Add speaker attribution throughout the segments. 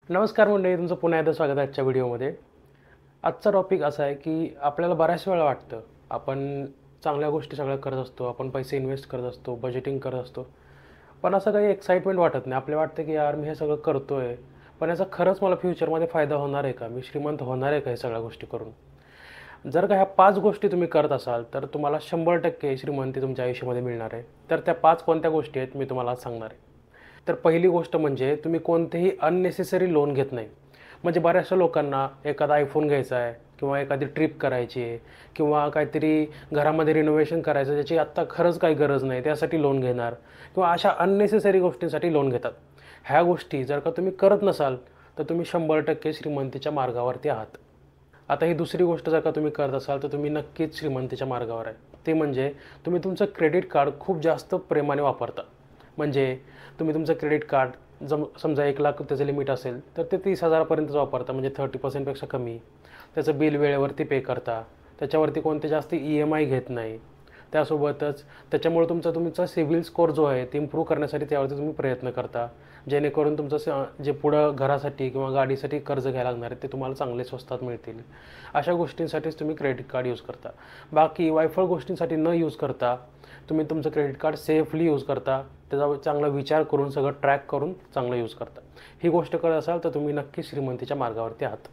Speaker 1: नमस्कार मंडळी, तुमचं पुन्हा एकदा स्वागत आहे आजच्या व्हिडिओमध्ये। आजचा टॉपिक असा आहे की आपल्याला बऱ्याच वेळा वाटतं आपण चांगल्या गोष्टी सगळ्या करत असतो, आपण पैसे इन्व्हेस्ट करत असतो, बजेटिंग करत असतो, पण असं काही एक्साइटमेंट वाटत नाही। आपल्याला वाटतं की यार मी हे सगळं करतोय, पण याचा खरंच मला फ्युचरमध्ये फायदा होणार आहे का? मी श्रीमंत होणार आहे का हे सगळ्या गोष्टी करून? जर का ह्या 5 गोष्टी तुम्ही करत असाल तर तुम्हाला 100% श्रीमंती तुमच्या आयुष्यामध्ये मिळणार आहे। तर त्या 5 कोणत्या गोष्टी आहेत मी तुम्हाला आज सांगणार आहे। तर पहिली गोष्ट म्हणजे तुम्ही कोणतेही अननेसेसरी लोन घेत नाही। म्हणजे बऱ्याचशा लोकांना एखादा आयफोन घ्यायचा आहे किंवा एखादी ट्रिप करायची आहे किंवा काहीतरी घरामध्ये रिनोव्हेशन करायचं ज्याची आत्ता खरंच काही गरज नाही त्यासाठी लोन घेणार किंवा अशा अननेसेसरी गोष्टींसाठी लोन घेतात। ह्या गोष्टी जर का तुम्ही करत नसाल तर तुम्ही 100% श्रीमंतीच्या मार्गावरती आहात। आता ही दुसरी गोष्ट जर का तुम्ही करत असाल तर तुम्ही नक्कीच श्रीमंतीच्या मार्गावर आहे। ते म्हणजे तुम्ही तुमचं क्रेडिट कार्ड खूप जास्त प्रेमाने वापरता। म्हणजे तुम्ही तुमचं क्रेडिट कार्ड समजा 1,00,000 त्याचं लिमिट असेल तर ते 30,000पर्यंतच वापरता, म्हणजे 30%पेक्षा कमी। त्याचं बिल वेळेवरती पे करता, त्याच्यावरती कोणते जास्त EMI घेत नाही। त्यासोबतच त्याच्यामुळे तुमचा सिबिल स्कोअर जो आहे ते इम्प्रूव्ह करण्यासाठी त्यावरती तुम्ही प्रयत्न करता, जेणेकरून तुमचं जे पुढं घरासाठी किंवा गाडीसाठी कर्ज घ्यायला लागणार आहे ते तुम्हाला चांगले स्वस्तात मिळतील। अशा गोष्टींसाठीच तुम्ही क्रेडिट कार्ड यूज करता। बाकी वायफळ गोष्टींसाठी न यूज करता तुम्ही तुमचं क्रेडिट कार्ड सेफली यूज करता, त्याचा चांगला विचार करून सगळं ट्रॅक करून चांगलं यूज करता। ही गोष्ट करत असाल तर तुम्ही नक्की श्रीमंतीच्या मार्गावरती आहात।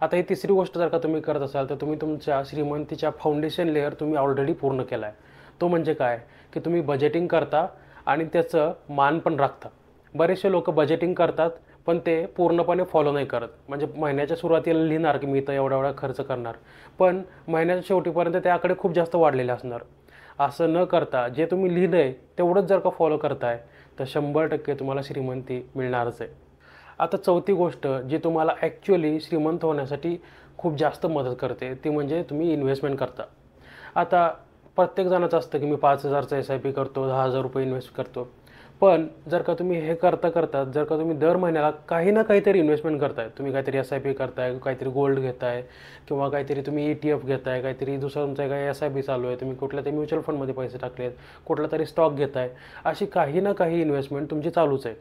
Speaker 1: आता ही तिसरी गोष्ट जर का तुम्ही करत असाल तर तुम्ही तुमच्या श्रीमंतीच्या फाउंडेशन लेयर तुम्ही ऑलरेडी पूर्ण केला आहे। तो म्हणजे काय की तुम्ही बजेटिंग करता आणि त्याचं मान पण राखता। बरेचसे लोक बजेटिंग करतात पण ते पूर्णपणे फॉलो नाही करत। म्हणजे महिन्याच्या सुरुवातीला लिहिणार की मी तर एवढा एवढा खर्च करणार, पण महिन्याच्या शेवटीपर्यंत त्याकडे खूप जास्त वाढलेले असणार। असं न करता जे तुम्ही लिहिलंय तेवढंच जर का फॉलो करताय तर 100% तुम्हाला श्रीमंती मिळणारच आहे। आता चौथी गोष्ट जी तुम्हाला ॲक्च्युअली श्रीमंत होण्यासाठी खूप जास्त मदत करते ती म्हणजे तुम्ही इन्व्हेस्टमेंट करता। आता प्रत्येक जणाचं असतं की मी 5,000चा SIP करतो, 10,000 रुपये इन्व्हेस्ट करतो, पण जर का तुम्ही हे करता जर का तुम्ही दर महिन्याला काही ना काहीतरी इन्व्हेस्टमेंट करताय, तुम्ही काहीतरी SIP करताय, काहीतरी गोल्ड घेताय किंवा काहीतरी तुम्ही ETF घेताय, काहीतरी दुसरं तुमचं काही SIP चालू आहे, तुम्ही कुठल्या तरी म्युच्युअल फंडमध्ये पैसे टाकलेत, कुठला तरी स्टॉक घेताय, अशी काही ना काही इन्व्हेस्टमेंट तुमची चालूच आहे।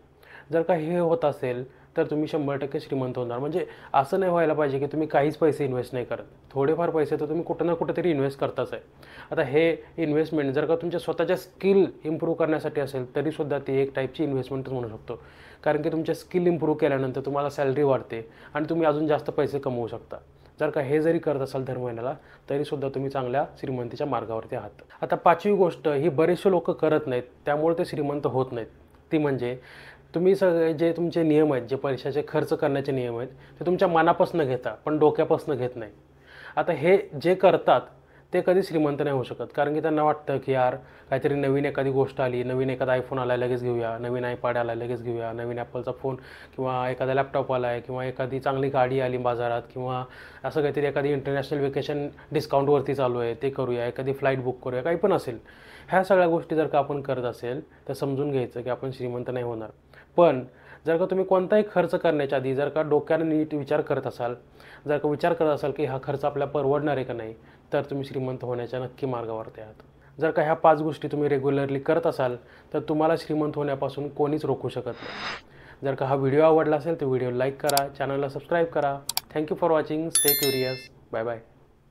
Speaker 1: जर का हे होत असेल तर तुम्ही 100% श्रीमंत होणार। म्हणजे असं नाही व्हायला पाहिजे की तुम्ही काहीच पैसे इन्व्हेस्ट नाही करत, थोडेफार पैसे तर तुम्ही कुठं ना कुठेतरी इन्व्हेस्ट करताच आहे। आता हे इन्व्हेस्टमेंट जर का तुमच्या स्वतःच्या स्किल इम्प्रूव्ह करण्यासाठी असेल तरीसुद्धा ती एक टाईपची इन्व्हेस्टमेंटच म्हणू शकतो, कारण की तुमच्या स्किल इम्प्रूव्ह केल्यानंतर तुम्हाला सॅलरी वाढते आणि तुम्ही अजून जास्त पैसे कमवू शकता। जर का हे जरी करत असाल दर महिन्याला तरीसुद्धा तुम्ही चांगल्या श्रीमंतीच्या मार्गावरती आहात। आता पाचवी गोष्ट ही बरेचसे लोक करत नाहीत त्यामुळे ते श्रीमंत होत नाहीत, ती म्हणजे तुम्ही सगळे जे तुमचे नियम आहेत, जे पैशाचे खर्च करण्याचे नियम आहेत ते तुमच्या मनापासून घेता पण डोक्यापासून घेत नाही। आता हे जे करतात ते कधी श्रीमंत नाही होऊ शकत, कारण की त्यांना वाटतं की यार काहीतरी नवीन एखादी गोष्ट आली, नवीन एखादा आयफोन आला लगेच घेऊया, नवीन iPad आला लगेच घेऊया, नवीन ॲपलचा फोन किंवा एखादा लॅपटॉप आला आहे किंवा एखादी चांगली गाडी आली बाजारात किंवा असं काहीतरी एखादी इंटरनॅशनल वेकेशन डिस्काउंटवरती चालू आहे ते करूया, एखादी फ्लाईट बुक करूया, काही पण असेल। ह्या सगळ्या गोष्टी जर का आपण करत असेल तर समजून घ्यायचं की आपण श्रीमंत नाही होणार। पण जर का तुम्ही कोणताही खर्च करण्याच्या आधी जर का डोक्याने नीट विचार करत असाल, जर का विचार करत असाल की हा खर्च आपल्याला परवडणार आहे का नाही, तर तुम्ही श्रीमंत होण्याच्या नक्की मार्गावरती आहात। जर का ह्या 5 गोष्टी तुम्ही रेग्युलरली करत असाल तर तुम्हाला श्रीमंत होण्यापासून कोणीच रोखू शकत नाही। जर का हा व्हिडिओ आवडला असेल तर व्हिडिओ लाईक करा, चॅनलला सबस्क्राईब करा। Thank you for watching, stay curious, bye bye.